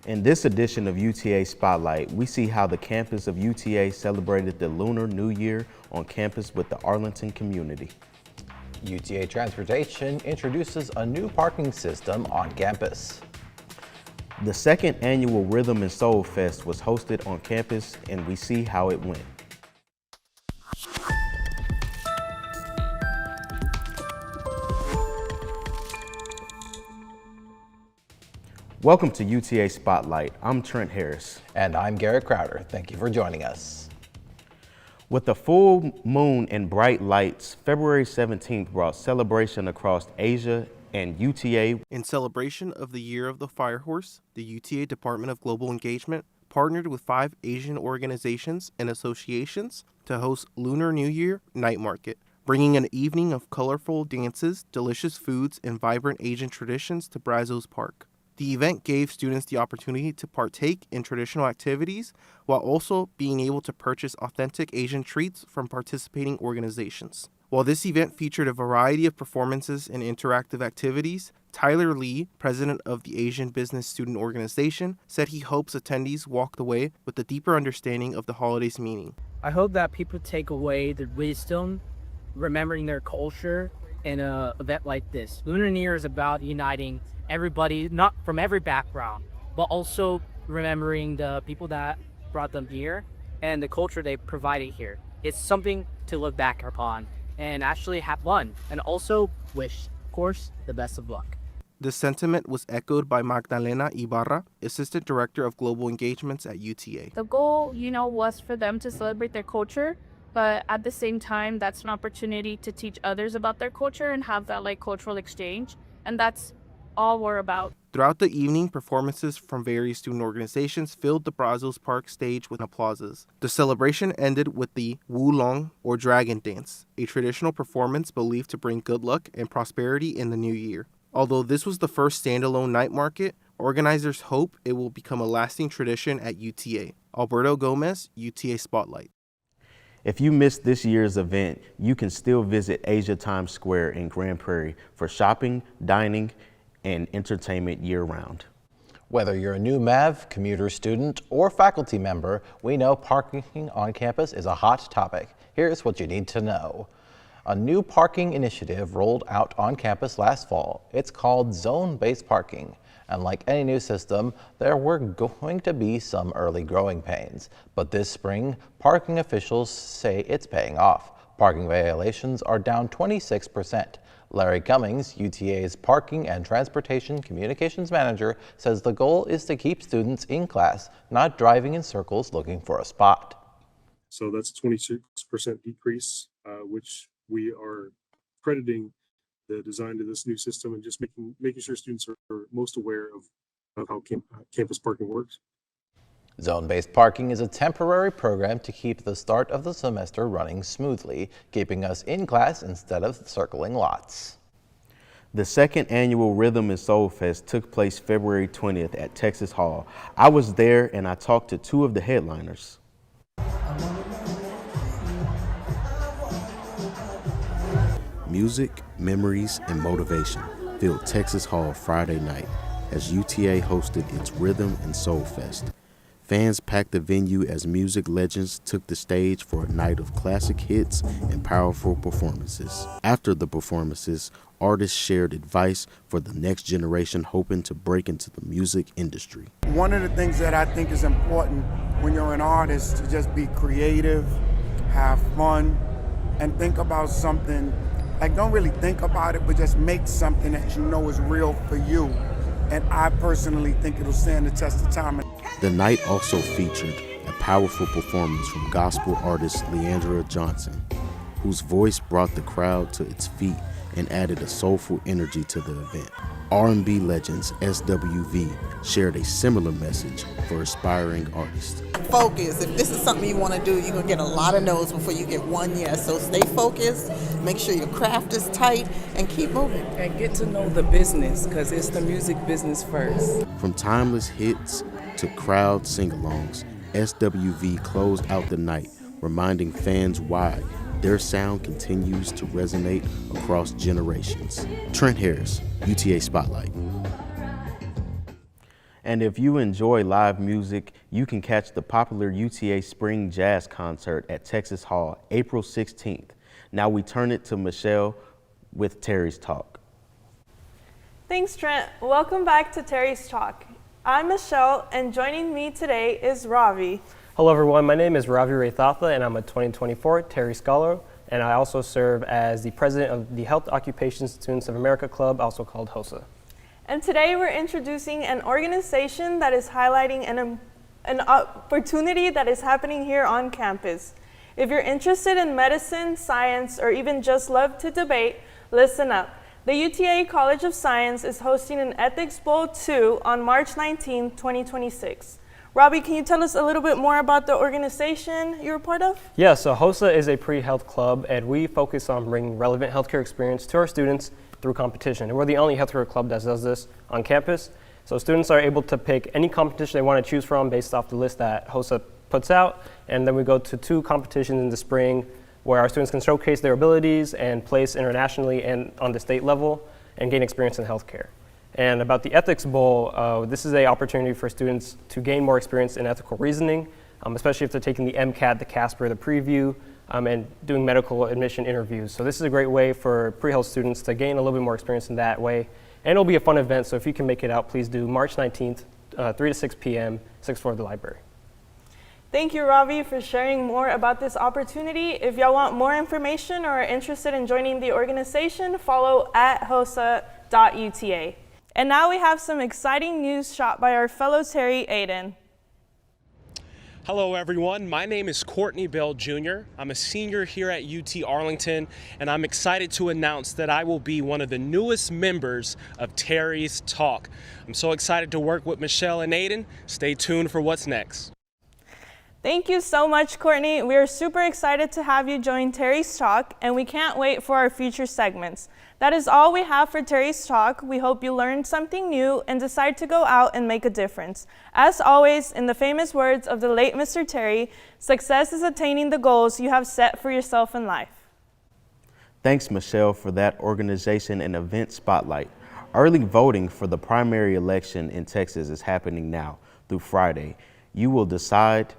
In this edition of UTA Spotlight, we see how the campus of UTA celebrated the Lunar New Year on campus with the Arlington community. UTA Transportation introduces a new parking system on campus. The second annual Rhythm and Soul Fest was hosted on campus, and we see how it went. Welcome to UTA Spotlight. I'm Trent Harris. And I'm Garrett Crowder. Thank you for joining us. With a full moon and bright lights, February 17th brought celebration across Asia and UTA. In celebration of the Year of the Firehorse, the UTA Department of Global Engagement partnered with 5 Asian organizations and associations to host Lunar New Year Night Market, bringing an evening of colorful dances, delicious foods, and vibrant Asian traditions to Brazos Park. The event gave students the opportunity to partake in traditional activities while also being able to purchase authentic Asian treats from participating organizations. While this event featured a variety of performances and interactive activities, Tyler Lee, president of the Asian Business Student Organization, said he hopes attendees walked away with a deeper understanding of the holiday's meaning. I hope that people take away the wisdom, remembering their culture in an event like this. Lunar New Year is about uniting everybody, not from every background, but also remembering the people that brought them here and the culture they provided here. It's something to look back upon and actually have fun, and also wish, of course, the best of luck. The sentiment was echoed by Magdalena Ibarra, Assistant Director of Global Engagements at UTA. The goal, was for them to celebrate their culture, but at the same time, that's an opportunity to teach others about their culture and have that cultural exchange, and that's all we're about. Throughout the evening, performances from various student organizations filled the Brazos Park stage with applauses. The celebration ended with the Wulong, or Dragon Dance, a traditional performance believed to bring good luck and prosperity in the new year. Although this was the first standalone night market, organizers hope it will become a lasting tradition at UTA. Alberto Gomez, UTA Spotlight. If you missed this year's event, you can still visit Asia Times Square in Grand Prairie for shopping, dining, and entertainment year-round. Whether you're a new MEV, commuter student, or faculty member, we know parking on campus is a hot topic. Here's what you need to know. A new parking initiative rolled out on campus last fall. It's called zone-based parking. And like any new system, there were going to be some early growing pains. But this spring, parking officials say it's paying off. Parking violations are down 26%. Larry Cummings, UTA's Parking and Transportation Communications Manager, says the goal is to keep students in class, not driving in circles looking for a spot. So that's a 26% decrease, which we are crediting the design to this new system and just making sure students are most aware of how campus parking works. Zone-based parking is a temporary program to keep the start of the semester running smoothly, keeping us in class instead of circling lots. The second annual Rhythm and Soul Fest took place February 20th at Texas Hall. I was there and I talked to 2 of the headliners. Music, memories, and motivation filled Texas Hall Friday night as UTA hosted its Rhythm and Soul Fest. Fans packed the venue as music legends took the stage for a night of classic hits and powerful performances. After the performances, artists shared advice for the next generation hoping to break into the music industry. One of the things that I think is important when you're an artist to just be creative, have fun, and think about something. Don't really think about it, but just make something that you know is real for you. And I personally think it'll stand the test of time. The night also featured a powerful performance from gospel artist Leandra Johnson, whose voice brought the crowd to its feet and added a soulful energy to the event. R&B legends SWV shared a similar message for aspiring artists. Focus. If this is something you want to do, you're going to get a lot of no's before you get one yes. So stay focused, make sure your craft is tight, and keep moving. And get to know the business, because it's the music business first. From timeless hits to crowd sing-alongs, SWV closed out the night, reminding fans why their sound continues to resonate across generations. Trent Harris, UTA Spotlight. And if you enjoy live music, you can catch the popular UTA Spring Jazz Concert at Texas Hall, April 16th. Now we turn it to Michelle with Terry's Talk. Thanks, Trent. Welcome back to Terry's Talk. I'm Michelle, and joining me today is Ravi. Hello everyone, my name is Ravi Raithatha and I'm a 2024 Terry Scholar, and I also serve as the president of the Health Occupation Students of America Club, also called HOSA. And today we're introducing an organization that is highlighting an opportunity that is happening here on campus. If you're interested in medicine, science, or even just love to debate, listen up. The UTA College of Science is hosting an Ethics Bowl 2 on March 19, 2026. Robbie, can you tell us a little bit more about the organization you're a part of? Yeah, so HOSA is a pre-health club, and we focus on bringing relevant healthcare experience to our students through competition. And we're the only healthcare club that does this on campus. So students are able to pick any competition they want to choose from based off the list that HOSA puts out. And then we go to 2 competitions in the spring where our students can showcase their abilities and place internationally and on the state level and gain experience in healthcare. And about the Ethics Bowl, this is an opportunity for students to gain more experience in ethical reasoning, especially if they're taking the MCAT, the CASPER, the preview, and doing medical admission interviews. So this is a great way for pre-health students to gain a little bit more experience in that way. And it'll be a fun event, so if you can make it out, please do March 19th, 3 to 6 p.m., 6th floor of the library. Thank you, Ravi, for sharing more about this opportunity. If y'all want more information or are interested in joining the organization, follow at hosa.uta. And now we have some exciting news shot by our fellow Terry, Aiden. Hello everyone, my name is Courtney Bell Jr. I'm a senior here at UT Arlington, and I'm excited to announce that I will be one of the newest members of Terry's Talk. I'm so excited to work with Michelle and Aiden. Stay tuned for what's next. Thank you so much, Courtney. We are super excited to have you join Terry's Talk, and we can't wait for our future segments. That is all we have for Terry's Talk. We hope you learned something new and decide to go out and make a difference. As always, in the famous words of the late Mr. Terry, success is attaining the goals you have set for yourself in life. Thanks, Michelle, for that organization and event spotlight. Early voting for the primary election in Texas is happening now through Friday. You will decide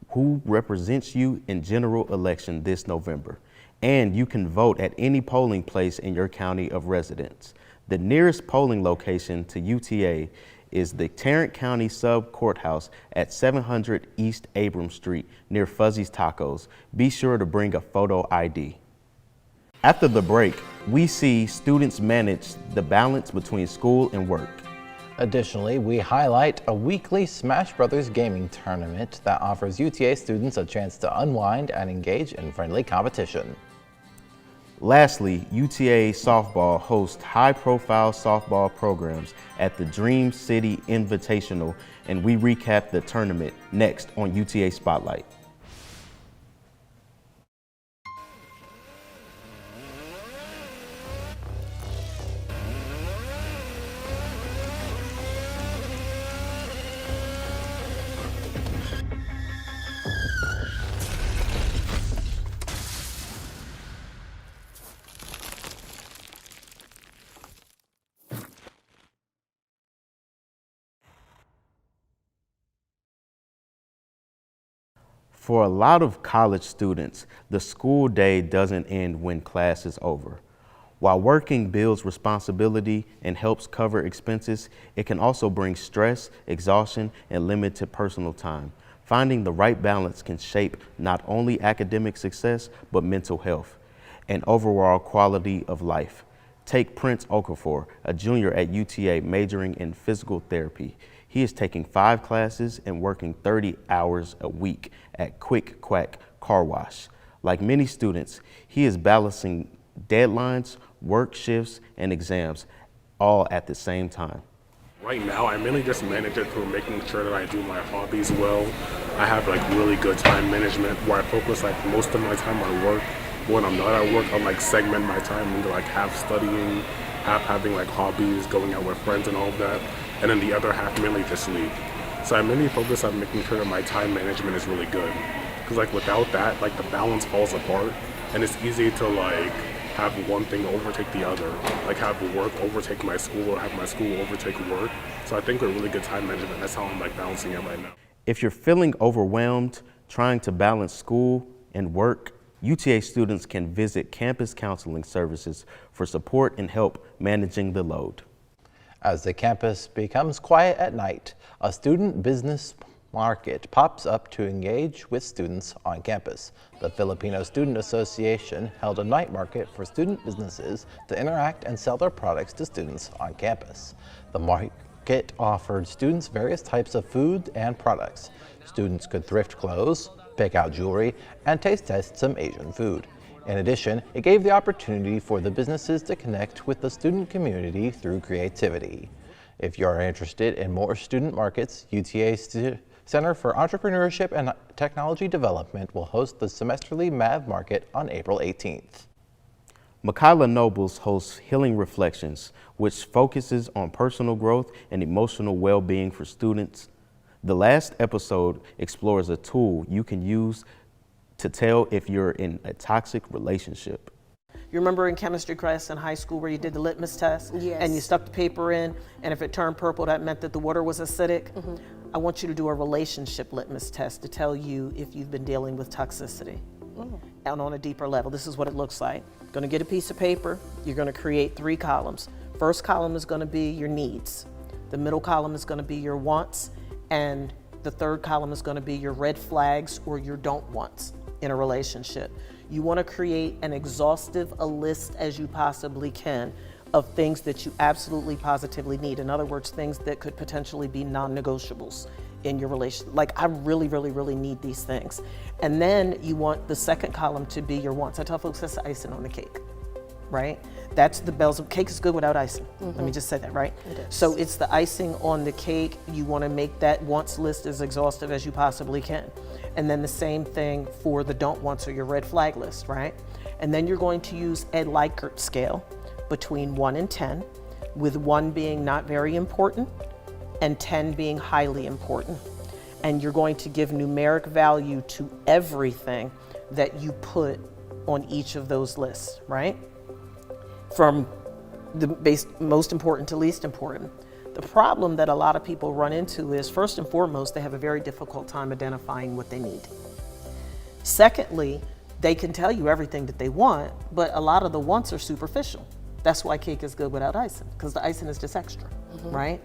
who represents you in general election this November. And you can vote at any polling place in your county of residence. The nearest polling location to UTA is the Tarrant County Sub Courthouse at 700 East Abram Street near Fuzzy's Tacos. Be sure to bring a photo ID. After the break, we see students manage the balance between school and work. Additionally, we highlight a weekly Smash Brothers gaming tournament that offers UTA students a chance to unwind and engage in friendly competition. Lastly, UTA Softball hosts high-profile softball programs at the Dream City Invitational, and we recap the tournament next on UTA Spotlight. For a lot of college students, the school day doesn't end when class is over. While working builds responsibility and helps cover expenses, it can also bring stress, exhaustion, and limited personal time. Finding the right balance can shape not only academic success, but mental health and overall quality of life. Take Prince Okafor, a junior at UTA majoring in physical therapy. He is taking 5 classes and working 30 hours a week at Quick Quack Car Wash. Like many students, he is balancing deadlines, work shifts, and exams all at the same time. Right now, I mainly just manage it through making sure that I do my hobbies well. I have like really good time management where I focus like most of my time on work. When I'm not at work, I'll like segment my time into like half studying, half having like hobbies, going out with friends and all of that. And then the other half mainly just sleep. So I mainly focus on making sure that my time management is really good. Because like without that, like the balance falls apart and it's easy to like have one thing overtake the other, like have work overtake my school or have my school overtake work. So I think we're really good time management. That's how I'm like balancing it right now. If you're feeling overwhelmed trying to balance school and work, UTA students can visit campus counseling services for support and help managing the load. As the campus becomes quiet at night, a student business market pops up to engage with students on campus. The Filipino Student Association held a night market for student businesses to interact and sell their products to students on campus. The market offered students various types of food and products. Students could thrift clothes, pick out jewelry, and taste test some Asian food. In addition, it gave the opportunity for the businesses to connect with the student community through creativity. If you are interested in more student markets, UTA Center for Entrepreneurship and Technology Development will host the semesterly MAV Market on April 18th. Makayla Nobles hosts Healing Reflections, which focuses on personal growth and emotional well-being for students. The last episode explores a tool you can use to tell if you're in a toxic relationship. You remember in chemistry class in high school where you did the litmus test? Yes. And you stuck the paper in, and if it turned purple, that meant that the water was acidic? Mm-hmm. I want you to do a relationship litmus test to tell you if you've been dealing with toxicity. And on a deeper level, this is what it looks like. Going to get a piece of paper, you're going to create 3 columns. First column is going to be your needs. The middle column is going to be your wants, and the third column is going to be your red flags or your don't wants in a relationship. You want to create an exhaustive a list as you possibly can of things that you absolutely positively need. In other words, things that could potentially be non-negotiables in your relationship. Like, I really, really, really need these things. And then you want the second column to be your wants. I tell folks that's the icing on the cake, right? That's the bells of cake is good without icing. Let me just say that, right? So it's the icing on the cake. You want to make that wants list as exhaustive as you possibly can. And then the same thing for the don't wants or your red flag list, right? And then you're going to use a Likert scale between 1 and 10, with 1 being not very important and 10 being highly important. And you're going to give numeric value to everything that you put on each of those lists, right? From the most important to least important. The problem that a lot of people run into is, first and foremost, they have a very difficult time identifying what they need. Secondly, they can tell you everything that they want, but a lot of the wants are superficial. That's why cake is good without icing, because the icing is just extra, right?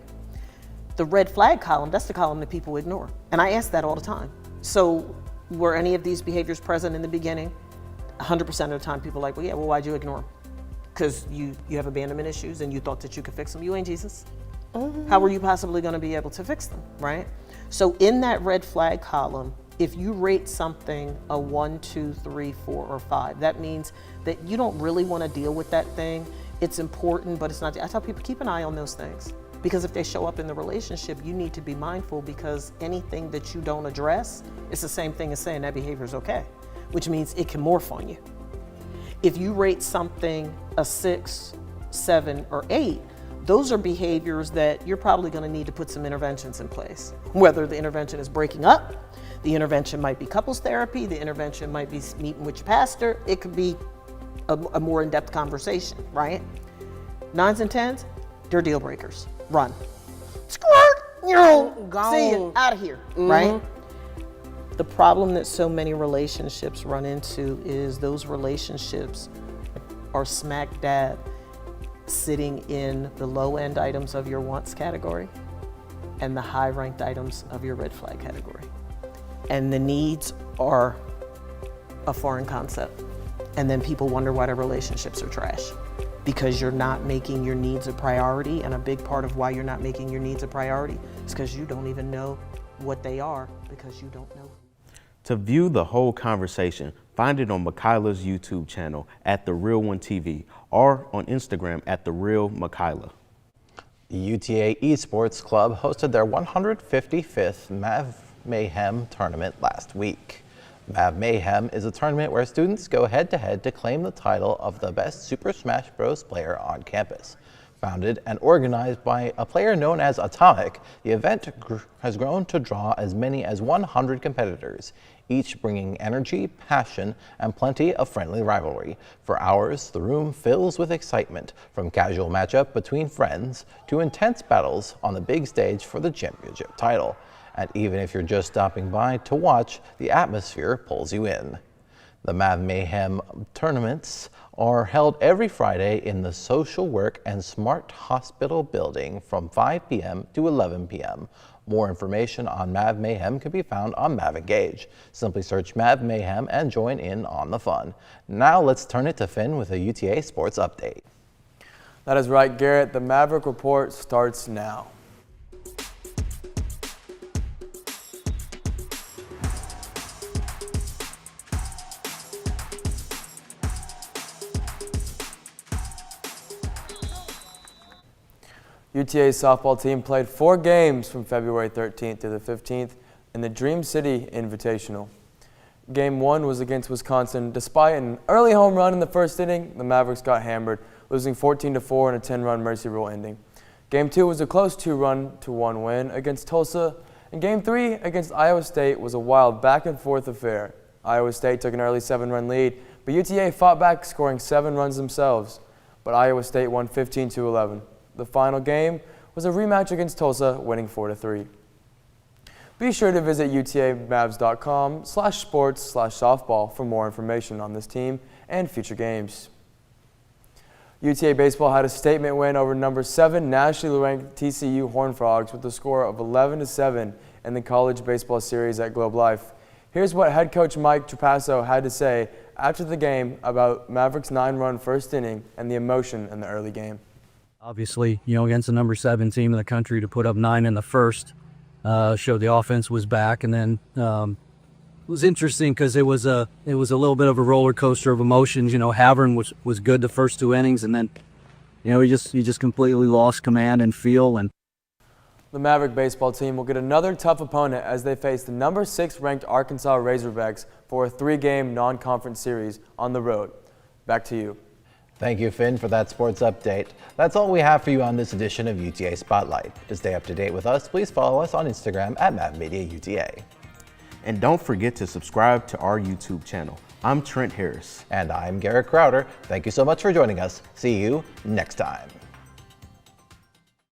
The red flag column, that's the column that people ignore. And I ask that all the time. So were any of these behaviors present in the beginning? 100% of the time people are like, well, yeah, well, why'd you ignore them? Because you have abandonment issues and you thought that you could fix them. You ain't Jesus. How were you possibly going to be able to fix them, right? So in that red flag column, if you rate something a 1, 2, 3, 4, or 5, that means that you don't really want to deal with that thing. It's important, but it's not. I tell people, keep an eye on those things, because if they show up in the relationship, you need to be mindful, because anything that you don't address, it's the same thing as saying that behavior is okay, which means it can morph on you. If you rate something a 6, 7, or 8, those are behaviors that you're probably going to need to put some interventions in place. Whether the intervention is breaking up, the intervention might be couples therapy, the intervention might be meeting with your pastor, it could be a more in-depth conversation, right? 9s and 10s, they're deal breakers. Run. Squirt! See you, out of here, right? The problem that so many relationships run into is those relationships are smack dab sitting in the low-end items of your wants category and the high-ranked items of your red flag category. And the needs are a foreign concept. And then people wonder why their relationships are trash, because you're not making your needs a priority. And a big part of why you're not making your needs a priority is because you don't even know what they are, because you don't know. To view the whole conversation, find it on Makayla's YouTube channel at The Real One TV or on Instagram at The Real Makayla. The UTA Esports Club hosted their 155th MAV Mayhem tournament last week. MAV Mayhem is a tournament where students go head-to-head to claim the title of the best Super Smash Bros. Player on campus. Founded and organized by a player known as Atomic, the event has grown to draw as many as 100 competitors, each bringing energy, passion, and plenty of friendly rivalry. For hours, the room fills with excitement, from casual matchup between friends to intense battles on the big stage for the championship title. And even if you're just stopping by to watch, the atmosphere pulls you in. The Mav Mayhem tournaments are held every Friday in the Social Work and Smart Hospital building from 5 p.m. to 11 p.m. More information on Mav Mayhem can be found on Mav Engage. Simply search Mav Mayhem and join in on the fun. Now let's turn it to Finn with a UTA Sports Update. That is right, Garrett. The Maverick Report starts now. UTA's softball team played 4 games from February 13th to the 15th in the Dream City Invitational. Game 1 was against Wisconsin. Despite an early home run in the first inning, the Mavericks got hammered, losing 14-4 in a 10-run Mercy Rule ending. Game 2 was a close 2-1 win against Tulsa, and Game 3 against Iowa State was a wild back-and-forth affair. Iowa State took an early 7-run lead, but UTA fought back, scoring 7 runs themselves. But Iowa State won 15-11. The final game was a rematch against Tulsa, winning 4-3. Be sure to visit utamavs.com/sports/softball for more information on this team and future games. UTA baseball had a statement win over number 7 nationally ranked TCU Horned Frogs with a score of 11-7 in the College Baseball Series at Globe Life. Here's what head coach Mike Trapasso had to say after the game about Mavericks' 9-run first inning and the emotion in the early game. Obviously, against the number 7 team in the country, to put up 9 in the first showed the offense was back. And then it was interesting because it was a little bit of a roller coaster of emotions. Havern was good the first 2 innings, and then he just completely lost command and feel. And the Maverick baseball team will get another tough opponent as they face the number 6 ranked Arkansas Razorbacks for a 3-game non-conference series on the road. Back to you. Thank you, Finn, for that sports update. That's all we have for you on this edition of UTA Spotlight. To stay up to date with us, please follow us on Instagram at MavMediaUTA. And don't forget to subscribe to our YouTube channel. I'm Trent Harris. And I'm Garrett Crowder. Thank you so much for joining us. See you next time.